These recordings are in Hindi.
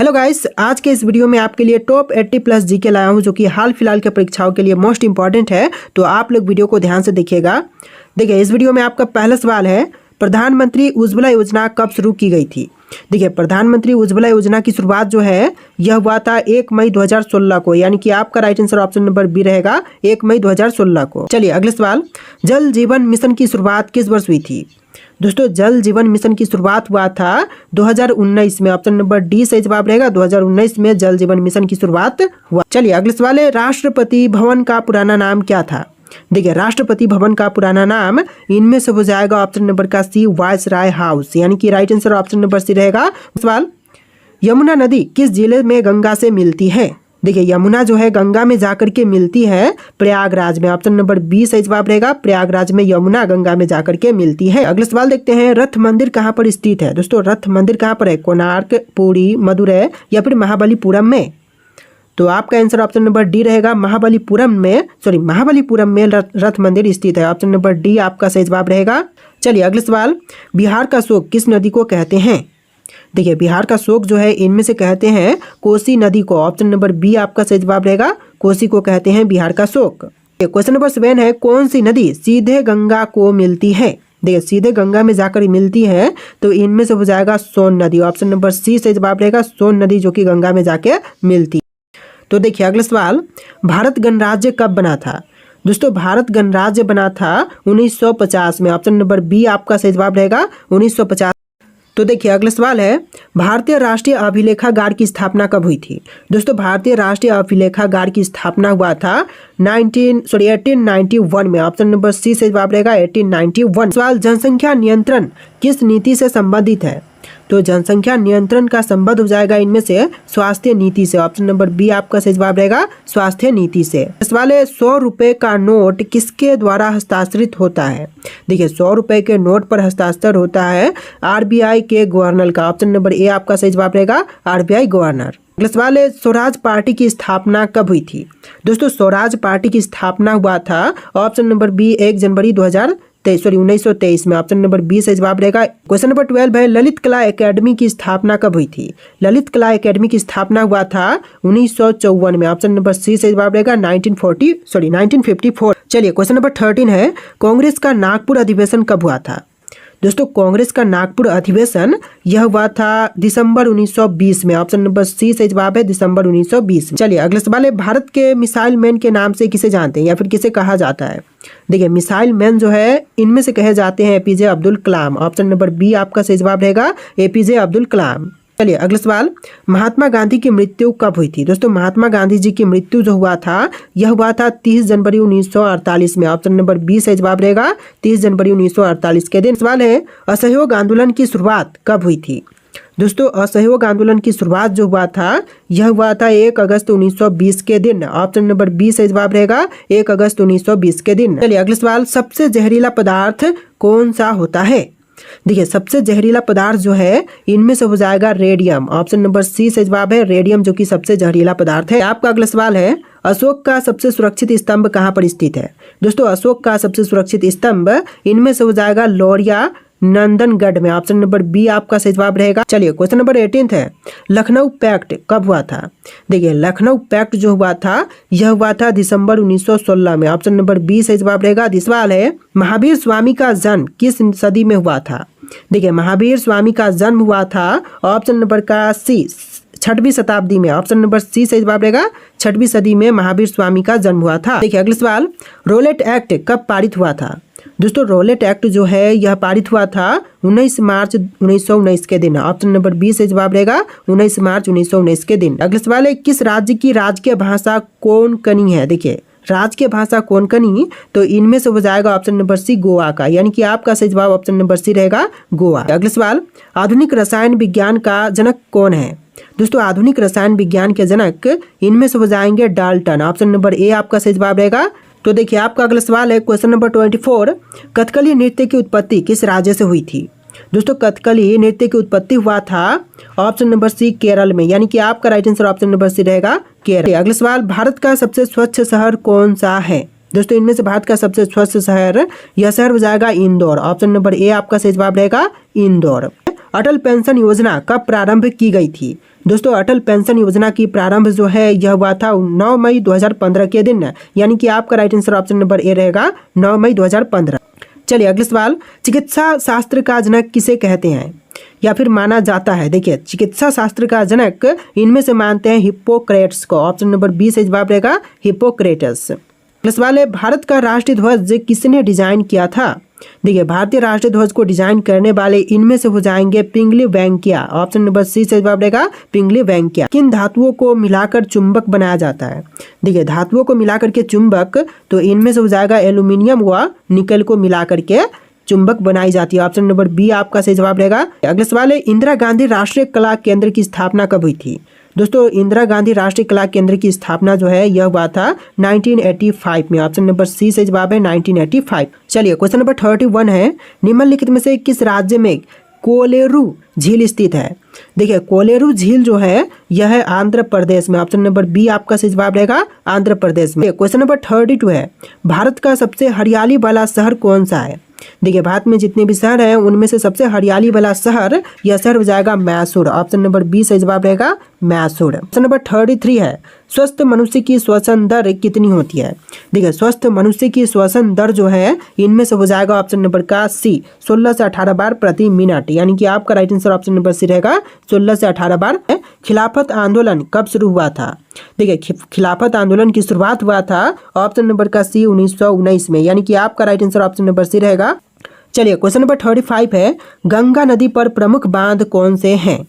हेलो गाइस, आज के इस वीडियो में आपके लिए टॉप 80 प्लस जीके लाया हूं जो कि हाल फिलहाल के परीक्षाओं के लिए मोस्ट इंपॉर्टेंट है। तो आप लोग वीडियो को ध्यान से देखिएगा। देखिए, इस वीडियो में आपका पहला सवाल है, प्रधानमंत्री उज्ज्वला योजना कब शुरू की गई थी। देखिए, प्रधानमंत्री उज्ज्वला योजना की शुरुआत जो है यह हुआ था 1 मई 2016 को, यानी कि आपका right answer option number B रहेगा 1 मई 2016 को। चलिए अगले सवाल, जल जीवन मिशन की शुरुआत किस वर्ष हुई थी। दोस्तों, जल जीवन मिशन की शुरुआत हुआ था 2019 में। ऑप्शन नंबर डी सही जवाब रहेगा। 2019 में जल जीवन मिशन की शुरुआत हुआ। चलिए अगले सवाल है, राष्ट्रपति भवन का पुराना नाम क्या था। देखिए, राष्ट्रपति भवन का पुराना नाम इनमें से हो जाएगा ऑप्शन नंबर का सी, वायसराय हाउस, यानी कि right answer option number C रहेगा। सवाल, यमुना नदी किस जिले में गंगा से मिलती है। देखिए, यमुना जो है गंगा में जाकर के मिलती है प्रयागराज में। ऑप्शन नंबर बी सही जवाब रहेगा। प्रयागराज में यमुना गंगा में जाकर के मिलती है। अगले सवाल देखते हैं, रथ मंदिर कहाँ पर स्थित है। दोस्तों, रथ मंदिर कहाँ पर है, कोणार्क, पुरी, मदुरै या फिर महाबलीपुरम में। तो आपका आंसर ऑप्शन नंबर डी रहेगा, महाबलीपुरम में रथ मंदिर स्थित है। ऑप्शन नंबर डी आपका सही जवाब रहेगा। चलिए अगले सवाल, बिहार का शोक किस नदी को कहते हैं। देखिए, बिहार का शोक जो है इनमें से कहते हैं कोसी नदी को। ऑप्शन नंबर बी आपका सही जवाब रहेगा, कोसी को कहते हैं बिहार का शोक। क्वेश्चन नंबर 7 है, कौन सी नदी सीधे गंगा को मिलती है। देखिए, सीधे गंगा में जाकर मिलती है तो इनमें से हो जाएगा सोन नदी। ऑप्शन नंबर सी सही जवाब रहेगा, सोन नदी जो कि गंगा में जाके मिलती। तो देखिए अगले सवाल, भारत गणराज्य कब बना था। दोस्तों, भारत गणराज्य बना था 1950 में। ऑप्शन नंबर बी आपका सही जवाब रहेगा, 1950। तो देखिए अगला सवाल है, भारतीय राष्ट्रीय अभिलेखागार की स्थापना कब हुई थी। दोस्तों, भारतीय राष्ट्रीय अभिलेखागार की स्थापना हुआ था 1891 में। ऑप्शन नंबर सी से जवाब रहेगा 1891। सवाल, जनसंख्या नियंत्रण किस नीति से संबंधित है। तो जनसंख्या नियंत्रण का संबंध हो जाएगा इनमें से स्वास्थ्य नीति से। ऑप्शन नंबर बी आपका सही जवाब रहेगा, स्वास्थ्य नीति से। सवाल है, 100 रुपए का नोट किसके द्वारा हस्ताक्षरित होता है। देखिए, 100 रुपए के नोट पर हस्ताक्षर होता है आरबीआई के गवर्नर का। ऑप्शन नंबर ए आपका सही जवाब रहेगा, आरबीआई गवर्नर। अगला सवाल है, स्वराज पार्टी की स्थापना कब हुई थी। दोस्तों, स्वराज पार्टी की स्थापना हुआ था ऑप्शन नंबर बी 1 जनवरी 1923 में। ऑप्शन नंबर बी से जवाब रहेगा। क्वेश्चन नंबर 12 है, ललित कला एकेडमी की स्थापना कब हुई थी। ललित कला एकेडमी की स्थापना हुआ था 1954 में। ऑप्शन नंबर सी से जवाब रहेगा 1954। चलिए क्वेश्चन नंबर 13 है, कांग्रेस का नागपुर अधिवेशन कब हुआ था। दोस्तों, कांग्रेस का नागपुर अधिवेशन यह हुआ था दिसंबर 1920 में। ऑप्शन नंबर सी से जवाब है, दिसंबर 1920 में। चलिए अगला सवाल है, भारत के मिसाइल मैन के नाम से किसे जानते हैं या फिर किसे कहा जाता है। देखिए, मिसाइल मैन जो है इनमें से कहे जाते हैं APJ Abdul Kalam. Option number B आपका सही जवाब रहेगा, एपीजे अब्दुल कलाम। चलिए अगला सवाल, महात्मा गांधी की मृत्यु कब हुई थी। दोस्तों, महात्मा गांधी जी की मृत्यु जो हुआ था यह हुआ था 30 जनवरी 1948 में। ऑप्शन नंबर बी से जवाब रहेगा, 30 जनवरी 1948 के दिन। सवाल है, असहयोग आंदोलन की शुरुआत कब हुई थी। दोस्तों, असहयोग आंदोलन की शुरुआत जो हुआ था यह हुआ था 1 अगस्त 1920 के दिन। ऑप्शन नंबर बी से जवाब रहेगा, 1 अगस्त 1920 के दिन। चलिए अगला सवाल, सबसे जहरीला पदार्थ कौन सा होता है। देखिए, सबसे जहरीला पदार्थ जो है इनमें से हो जाएगा रेडियम। ऑप्शन नंबर सी से जवाब है, रेडियम जो कि सबसे जहरीला पदार्थ है। आपका अगला सवाल है, अशोक का सबसे सुरक्षित स्तंभ कहाँ पर स्थित है। दोस्तों, अशोक का सबसे सुरक्षित स्तंभ इनमें से हो जाएगा लौरिया नंदनगढ़ में। ऑप्शन नंबर बी आपका सही जवाब रहेगा। चलिए क्वेश्चन नंबर 18 है, लखनऊ पैक्ट कब हुआ था। देखिए, लखनऊ पैक्ट जो हुआ था यह हुआ था दिसंबर 1916 में। ऑप्शन नंबर बी सही जवाब रहेगा। सवाल है, महावीर स्वामी का जन्म किस सदी में हुआ था। देखिए, महावीर स्वामी का जन्म हुआ था ऑप्शन नंबर का सी 6वीं शताब्दी में। ऑप्शन नंबर सी सही जवाब रहेगा, 6वीं सदी में महावीर स्वामी का जन्म हुआ था। देखिए अगला सवाल, रोलेट एक्ट कब पारित हुआ था। दोस्तों, रोलेट एक्ट जो है यह पारित हुआ था 19 मार्च 1919 के दिन। ऑप्शन नंबर बी से जवाब रहेगा, 19 मार्च 1919 के दिन। अगला सवाल है, किस राज्य की राजकीय भाषा कोंकणी है। देखिए, राजकीय भाषा कोंकणी तो इनमें से हो जाएगा ऑप्शन नंबर सी, गोवा का, यानी कि आपका सही जवाब ऑप्शन नंबर सी रहेगा, गोवा। अगला सवाल, आधुनिक रसायन विज्ञान का जनक कौन है। दोस्तों, आधुनिक रसायन विज्ञान के जनक इनमें से हो जाएंगे डाल्टन। ऑप्शन नंबर ए आपका सही जवाब रहेगा। तो देखिए, आपका अगला सवाल है क्वेश्चन नंबर 24, कथकली नृत्य की उत्पत्ति किस राज्य से हुई थी। दोस्तों, कथकली नृत्य की उत्पत्ति हुआ था ऑप्शन नंबर सी, केरल में, यानी कि आपका right answer option number C रहेगा, केरल। अगला सवाल, भारत का सबसे स्वच्छ शहर कौन सा है। दोस्तों, इनमें से भारत का सबसे स्वच्छ शहर यह शहर हो जाएगा इंदौर। ऑप्शन नंबर ए आपका सही जवाब रहेगा, इंदौर। अटल पेंशन योजना कब प्रारंभ की गई थी? दोस्तों अटल पेंशन योजना की प्रारंभ जो है यह हुआ था 9 मई 2015 के दिन, यानी कि आपका right answer option number A रहेगा 9 मई 2015। चलिए अगले सवाल, चिकित्सा शास्त्र का जनक किसे कहते हैं या फिर माना जाता है? देखिए चिकित्सा शास्त्र का जनक इनमें से मानते हैं हिप्पोक्रेट्स को। ऑप्शन नंबर बी से जवाब रहेगा हिप्पोक्रेटस। अगले सवाल है, भारत का राष्ट्रीय ध्वज किसने डिजाइन किया था? देखिए भारतीय राष्ट्रीय ध्वज को डिजाइन करने वाले इनमें से हो जाएंगे पिंगली वेंकैया। ऑप्शन नंबर सी से जवाब रहेगा पिंगली वेंकैया। किन धातुओं को मिलाकर चुंबक बनाया जाता है? देखिए धातुओं को मिलाकर के चुंबक, तो इनमें से हो जाएगा एल्यूमिनियम व निकल को मिलाकर के चुंबक बनाई जाती है। ऑप्शन नंबर बी आपका सही जवाब रहेगा। अगला सवाल है, इंदिरा गांधी राष्ट्रीय कला केंद्र की स्थापना कब हुई थी? दोस्तों इंदिरा गांधी राष्ट्रीय कला केंद्र की स्थापना जो है यह हुआ था 1985 में। ऑप्शन नंबर सी से जवाब है 1985। चलिए क्वेश्चन नंबर 31 है, निम्नलिखित में से किस राज्य में कोलेरू झील स्थित है? देखिए कोलेरू झील जो है यह है आंध्र प्रदेश में। ऑप्शन नंबर बी आपका सही जवाब रहेगा आंध्र प्रदेश में। क्वेश्चन नंबर 32 है, भारत का सबसे हरियाली वाला शहर कौन सा है? देखिए भारत में जितने भी शहर हैं उनमें से सबसे हरियाली वाला शहर, यह शहर हो जाएगा मैसूर। ऑप्शन नंबर बी सही जवाब रहेगा मैसूर। ऑप्शन नंबर 33 है, स्वस्थ मनुष्य की श्वसन दर कितनी होती है? देखिए स्वस्थ मनुष्य की श्वसन दर जो है इनमें से हो जाएगा ऑप्शन नंबर का सी 16 से 18 बार प्रति मिनट, यानी कि आपका right answer option number C रहेगा 16 से 18 बार। खिलाफत आंदोलन कब शुरू हुआ था? देखिए खिलाफत आंदोलन की शुरुआत हुआ था ऑप्शन नंबर का सी 1919 में, यानी कि आपका right answer option number C रहेगा। चलिए क्वेश्चन नंबर 35 है, गंगा नदी पर प्रमुख बांध कौन से हैं?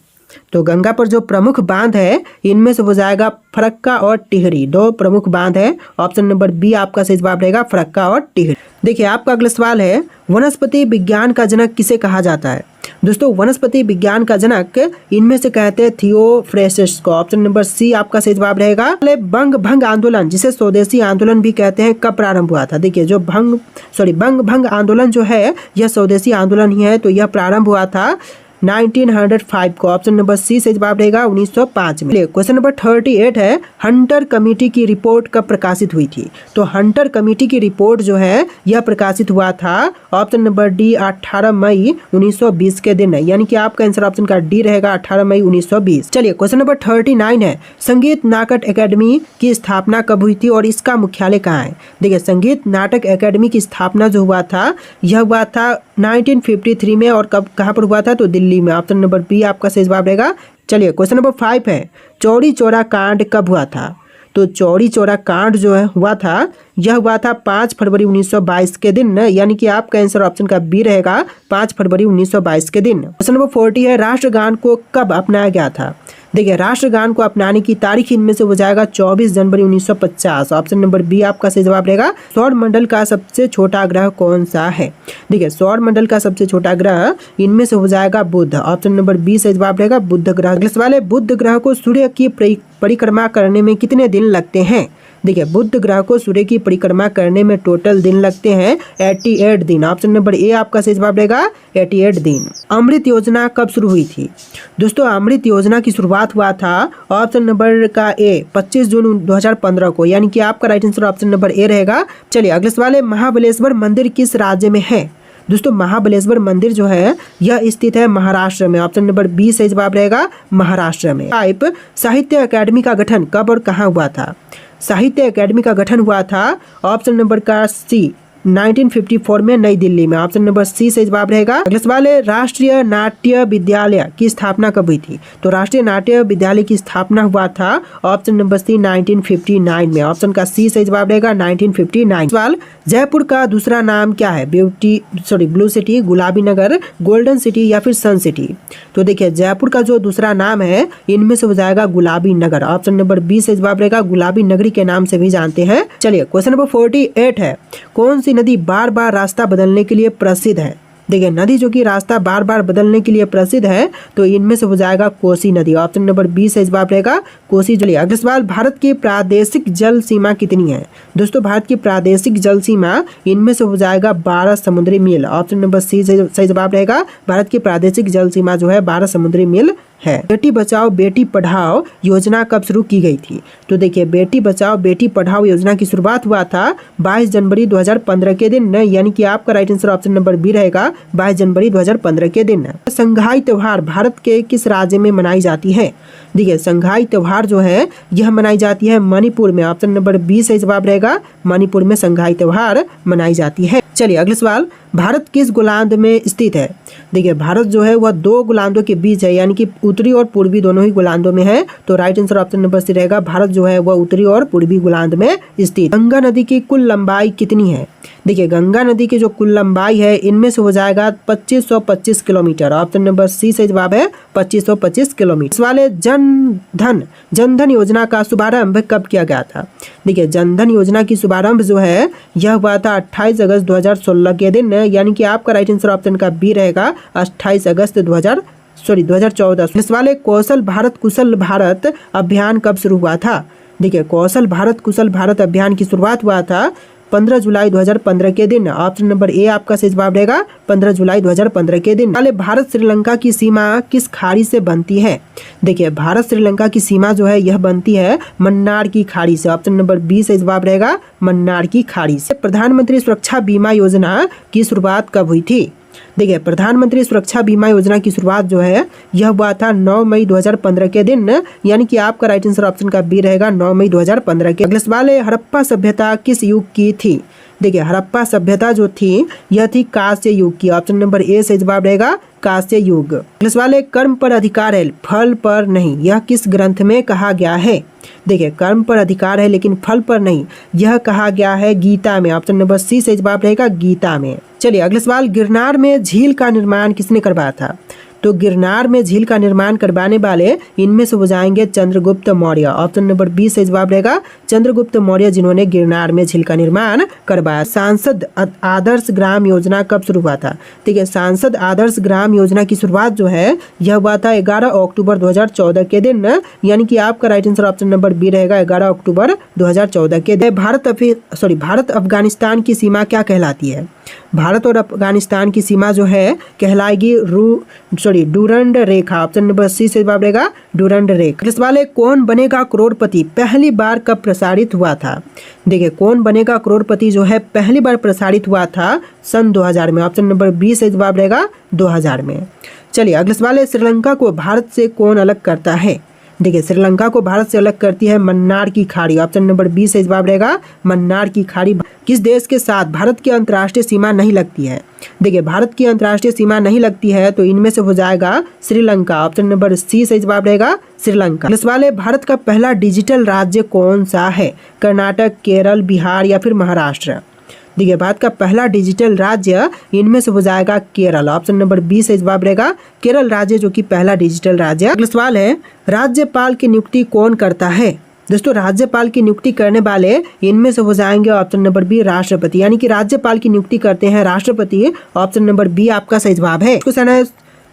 तो गंगा पर जो प्रमुख बांध है इनमें से हो जाएगा फरक्का और टिहरी, दो प्रमुख बांध है। ऑप्शन नंबर बी आपका सही जवाब रहेगा फरक्का और टिहरी। देखिए आपका अगला सवाल है, वनस्पति विज्ञान का जनक किसे कहा जाता है? दोस्तों वनस्पति विज्ञान का जनक इनमें से कहते हैं थियोफ्रेस्टस को। ऑप्शन नंबर सी आपका सही जवाब रहेगा। बंग भंग आंदोलन जिसे स्वदेशी आंदोलन भी कहते हैं कब प्रारंभ हुआ था? देखिए जो बंग भंग आंदोलन जो है यह स्वदेशी आंदोलन ही है, तो यह प्रारंभ हुआ था 1905 को। ऑप्शन नंबर सी से जवाब रहेगा 1905 में। क्वेश्चन नंबर 38 है, हंटर कमेटी की रिपोर्ट कब प्रकाशित हुई थी? तो हंटर कमेटी की रिपोर्ट जो है यह प्रकाशित हुआ था ऑप्शन नंबर डी 18 मई 1920 के दिन, यानी कि आपका आंसर ऑप्शन का डी रहेगा 18 मई 1920। चलिए क्वेश्चन नंबर 39 है, संगीत नाटक अकेडमी की स्थापना कब हुई थी और इसका मुख्यालय कहाँ है? देखिए संगीत नाटक अकेडमी की स्थापना जो हुआ था यह हुआ था 1953 में, और कब कहाँ पर हुआ था? तो दिल्ली में। ऑप्शन नंबर बी आपका सही जवाब रहेगा। चलिए क्वेश्चन नंबर 5 है, चौरी चौरा कांड कब हुआ था? तो चौरी चौरा कांड जो है हुआ था यह हुआ था 5 फरवरी 1922 के दिन, यानी कि आपका आंसर ऑप्शन का बी रहेगा 5 फरवरी 1922 के दिन। क्वेश्चन नंबर 40 है, राष्ट्रगान को कब अपनाया गया था? देखिए राष्ट्रगान को अपनाने की तारीख इनमें से हो जाएगा 24 जनवरी 1950। ऑप्शन नंबर बी आपका सही जवाब रहेगा। सौर मंडल का सबसे छोटा ग्रह कौन सा है? देखिए सौर मंडल का सबसे छोटा ग्रह इनमें से हो जाएगा बुध। ऑप्शन नंबर बी सही जवाब रहेगा बुध ग्रह। अगले सवाल है, बुध ग्रह को सूर्य की परिक्रमा करने में कितने दिन लगते हैं? देखिए बुध ग्रह को सूर्य की परिक्रमा करने में टोटल दिन लगते हैं 88 दिन। ऑप्शन नंबर ए आपका सही जवाब रहेगा 88 दिन। अमृत योजना कब शुरू हुई थी? दोस्तों अमृत योजना की शुरुआत हुआ था ऑप्शन नंबर का ए 25 जून 2015 को, यानी कि आपका right answer option number A रहेगा। चलिए अगले सवाल है, महाबलेश्वर मंदिर किस राज्य में है? दोस्तों महाबलेश्वर मंदिर जो है यह स्थित है महाराष्ट्र में। ऑप्शन नंबर बी सही जवाब रहेगा महाराष्ट्र में। साहित्य अकादमी का गठन कब और कहाँ हुआ था? साहित्य अकादमी का गठन हुआ था ऑप्शन नंबर का सी 1954 में नई दिल्ली में। ऑप्शन नंबर सी से जवाब रहेगा। अगला सवाल है, राष्ट्रीय नाट्य विद्यालय की स्थापना कब हुई थी? तो राष्ट्रीय नाट्य विद्यालय की स्थापना हुआ था ऑप्शन नंबर सी 1959 में। ऑप्शन का सी से जवाब रहेगा 1959। सवाल, जयपुर का दूसरा नाम क्या है? ब्लू सिटी, गुलाबी नगर, गोल्डन सिटी या फिर सन सिटी? तो देखिए जयपुर का जो दूसरा नाम है इनमें से हो जाएगा गुलाबी नगर। ऑप्शन नंबर बी से जवाब रहेगा गुलाबी नगरी के नाम से भी जानते हैं। चलिए क्वेश्चन नंबर 48 है, कौन सी नदी बार बार रास्ता बदलने के लिए प्रसिद्ध है? देखिए नदी जो कि रास्ता बार बार बदलने के लिए प्रसिद्ध है तो इनमें से हो जाएगा कोसी नदी। ऑप्शन नंबर बी से जवाब रहेगा कोसी। चलिए अगला सवाल, भारत की प्रादेशिक जल सीमा कितनी है? दोस्तों भारत की प्रादेशिक जल सीमा इनमें से हो जाएगा 12 समुद्री मील। ऑप्शन नंबर सी से सही जवाब रहेगा। भारत की प्रादेशिक जल सीमा जो है 12 समुद्री मील है। बेटी बचाओ बेटी पढ़ाओ योजना कब शुरू की गई थी? तो देखिए, बेटी बचाओ बेटी पढ़ाओ योजना की शुरुआत हुआ था 22 जनवरी 2015 के दिन, यानी कि आपका right answer option number B रहेगा 22 जनवरी 2015 के दिन। संघाई त्योहार भारत के किस राज्य में मनाई जाती है? देखिए, संघाई त्योहार जो है यह मनाई जाती है मणिपुर में। ऑप्शन नंबर बी सही जवाब रहेगा, मणिपुर में संघाई त्योहार मनाई जाती है। चलिए अगले सवाल, भारत किस गोलार्ध में स्थित है? देखिए, भारत जो है वह दो गोलार्धों के बीच है, यानी कि उत्तरी और पूर्वी दोनों ही गोलार्धों में है। तो right answer option number C रहेगा, भारत जो है वह उत्तरी और पूर्वी गोलार्ध में स्थित। गंगा नदी की कुल लंबाई कितनी है? देखिए, गंगा नदी की जो कुल लंबाई है इनमें से हो जाएगा 2525 किलोमीटर। ऑप्शन नंबर सी से जवाब है 2525 किलोमीटर। सवाल है, जनधन योजना का शुभारंभ कब किया गया था? देखिए, जनधन योजना की शुभारंभ जो है यह हुआ था 28 अगस्त 2016 के दिन, यानी कि आपका राइट आंसर ऑप्शन का बी रहेगा 28 अगस्त 2014। सवाल है, कौशल भारत कुशल भारत अभियान कब शुरू हुआ था? देखिए, कौशल भारत कुशल भारत अभियान की शुरुआत हुआ था 15 जुलाई 2015 के दिन। ऑप्शन नंबर ए आपका सही जवाब रहेगा 15 जुलाई 2015 के दिन। भारत श्रीलंका की सीमा किस खाड़ी से बनती है? देखिए, भारत श्रीलंका की सीमा जो है यह बनती है मन्नार की खाड़ी से। ऑप्शन नंबर बी सही जवाब रहेगा मन्नार की खाड़ी से। प्रधानमंत्री सुरक्षा बीमा योजना की शुरुआत कब हुई थी? देखिए, प्रधानमंत्री सुरक्षा बीमा योजना की शुरुआत जो है यह हुआ था 9 मई 2015 के दिन, यानी कि आपका राइट आंसर ऑप्शन का बी रहेगा 9 मई 2015 के। अगले सवाल है, हड़प्पा सभ्यता किस युग की थी? देखिए, हड़प्पा सभ्यता जो थी यह थी कांस्य युग की। ऑप्शन नंबर ए से जवाब रहेगा कांस्य युग। अगले सवाल है, कर्म पर अधिकार है फल पर नहीं, यह किस ग्रंथ में कहा गया है? देखिए, कर्म पर अधिकार है लेकिन फल पर नहीं, यह कहा गया है गीता में। ऑप्शन नंबर सी से जवाब रहेगा गीता में। चलिए अगले सवाल, गिरनार में झील का निर्माण किसने करवाया था? तो गिरनार में झील का निर्माण करवाने वाले इनमें से हो जाएंगे Chandragupta Maurya. Option number B से जवाब रहेगा चंद्रगुप्त मौर्य, जिन्होंने गिरनार में झील का निर्माण करवाया। सांसद आदर्श ग्राम योजना कब शुरू हुआ था? ठीक है, सांसद आदर्श ग्राम योजना की शुरुआत जो है यह हुआ था 11 अक्टूबर 2014 के दिन, यानी कि आपका right answer option number B रहेगा 11 अक्टूबर 2014 के दिन। भारत अफगानिस्तान की सीमा क्या कहलाती है? भारत और अफगानिस्तान की सीमा जो है कहलाएगी डूरंड रेखा। ऑप्शन नंबर सी से जवाब रहेगा डूरंड रेखा। इस वाले कौन बनेगा करोड़पति पहली बार कब प्रसारित हुआ था? देखिए, कौन बनेगा करोड़पति जो है पहली बार प्रसारित हुआ था सन 2000 में। ऑप्शन नंबर बी से जवाब रहेगा 2000 में। चलिए अगले सवाल है, श्रीलंका को भारत से कौन अलग करता है? देखिए, श्रीलंका को भारत से अलग करती है मन्नार की खाड़ी। ऑप्शन नंबर बी से जवाब रहेगा मन्नार की खाड़ी। किस देश के साथ भारत की अंतर्राष्ट्रीय सीमा नहीं लगती है? देखिए, भारत की अंतर्राष्ट्रीय सीमा नहीं लगती है तो इनमें से हो जाएगा श्रीलंका। ऑप्शन नंबर सी से जवाब रहेगा श्रीलंका। सवाल है, भारत का पहला डिजिटल राज्य कौन सा है? कर्नाटक, केरल, बिहार या फिर महाराष्ट्र? देखिए, भारत का पहला डिजिटल राज्य इनमें से हो जाएगा केरल। ऑप्शन नंबर बी से जवाब रहेगा केरल राज्य, जो कि पहला डिजिटल राज्य। अगला सवाल है, राज्यपाल की नियुक्ति कौन करता है? दोस्तों, राज्यपाल की नियुक्ति करने वाले इनमें से हो जाएंगे ऑप्शन नंबर बी राष्ट्रपति, यानी कि राज्यपाल की नियुक्ति करते हैं राष्ट्रपति। ऑप्शन नंबर बी आपका सही जवाब है। क्वेश्चन है,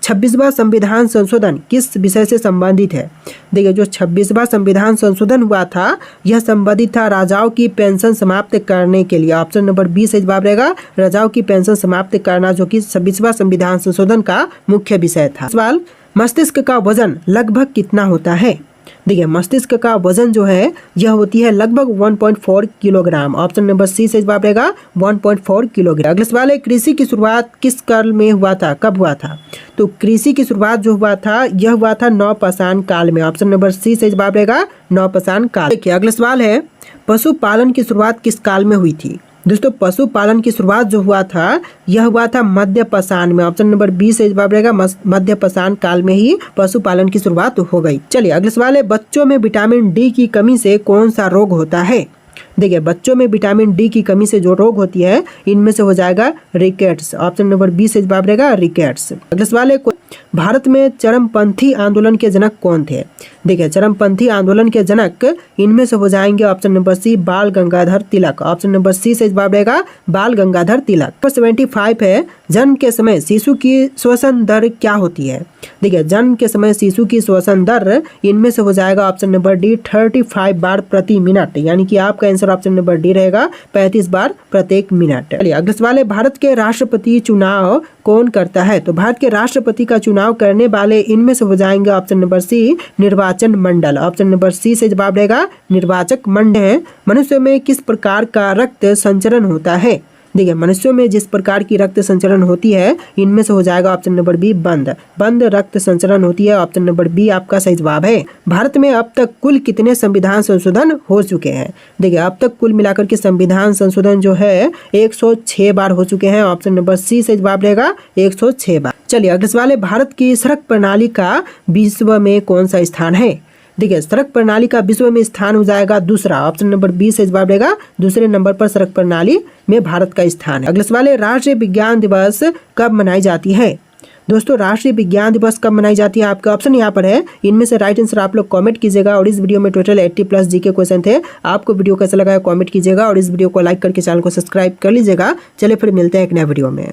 26वां संविधान संशोधन किस विषय से संबंधित है? देखिए, जो 26वां संविधान संशोधन हुआ था यह संबंधित था राजाओं की पेंशन समाप्त करने के लिए। ऑप्शन नंबर बी से जवाब रहेगा राजाओं की पेंशन समाप्त करना, जो कि 26वां संविधान संशोधन का मुख्य विषय था। सवाल, मस्तिष्क का वजन लगभग कितना होता है? देखिए, मस्तिष्क का वजन जो है यह होती है लगभग 1.4 किलोग्राम। ऑप्शन नंबर सी से जवाब रहेगा 1.4 किलोग्राम। अगला सवाल है, कृषि की शुरुआत किस काल में हुआ था, कब हुआ था? तो कृषि की शुरुआत जो हुआ था यह हुआ था नवपाषाण काल में। ऑप्शन नंबर सी से जवाब रहेगा नवपाषाण काल। देखिए, अगला सवाल है, पशुपालन की शुरुआत किस काल में हुई थी? दोस्तों, पशुपालन की शुरुआत जो हुआ था यह हुआ था मध्यपाषाण में। ऑप्शन नंबर बी से जवाब रहेगा मध्यपाषाण काल में ही पशुपालन की शुरुआत हो गई। चलिए अगला सवाल है, बच्चों में विटामिन डी की कमी से कौन सा रोग होता है? देखिए, बच्चों में विटामिन डी की कमी से जो रोग होती है इनमें से हो जाएगा रिकेट्स। ऑप्शन नंबर बी से जवाब रहेगा रिकेट्स। अगला सवाल है, भारत में चरमपंथी आंदोलन के जनक कौन थे? देखिए, चरमपंथी आंदोलन के जनक इनमें से हो जाएंगे ऑप्शन नंबर सी बाल गंगाधर तिलक। ऑप्शन नंबर सी से जवाब रहेगा बाल गंगाधर तिलक। 75 है, जन्म के समय शिशु की श्वसन दर क्या होती है? देखिए, जन्म के समय शिशु की श्वसन दर इनमें से हो जाएगा ऑप्शन नंबर डी 35 बार प्रति मिनट, यानी कि आपका आंसर ऑप्शन नंबर डी रहेगा 35 बार प्रत्येक मिनट। चलिए अगला सवाल है, भारत के राष्ट्रपति चुनाव कौन करता है? तो भारत के राष्ट्रपति का चुनाव चुनाव करने वाले इनमें से हो जाएंगे ऑप्शन नंबर सी निर्वाचन मंडल। ऑप्शन नंबर सी से जवाब रहेगा निर्वाचक मंडल। मनुष्य में किस प्रकार का रक्त संचरण होता है? देखिए, मनुष्यों में जिस प्रकार की रक्त संचरण होती है इनमें से हो जाएगा ऑप्शन नंबर बी बंद रक्त संचरण होती है। ऑप्शन नंबर बी आपका सही जवाब है। भारत में अब तक कुल कितने संविधान संशोधन हो चुके हैं? देखिए, अब तक कुल मिलाकर के संविधान संशोधन जो है 106 बार हो चुके हैं। ऑप्शन नंबर सी से जवाब रहेगा 106 बार। चलिए अगले सवाल है, भारत की सड़क प्रणाली का विश्व में कौन सा स्थान है? देखिए, सड़क प्रणाली का विश्व में स्थान हो जाएगा दूसरा। ऑप्शन नंबर बी से जवाब रहेगा दूसरे नंबर पर सड़क प्रणाली में भारत का स्थान है। अगला सवाल है, राष्ट्रीय विज्ञान दिवस कब मनाई जाती है? दोस्तों, राष्ट्रीय विज्ञान दिवस कब मनाई जाती है? आपका ऑप्शन यहाँ पर है। इनमें से राइट आंसर आप लोग कमेंट कीजिएगा। और इस वीडियो में टोटल 80+ जी के क्वेश्चन थे। आपको वीडियो कैसा लगा कमेंट कीजिएगा और इस वीडियो को लाइक करके चैनल को सब्सक्राइब कर लीजिएगा। चलिए फिर मिलते हैं एक नए वीडियो में।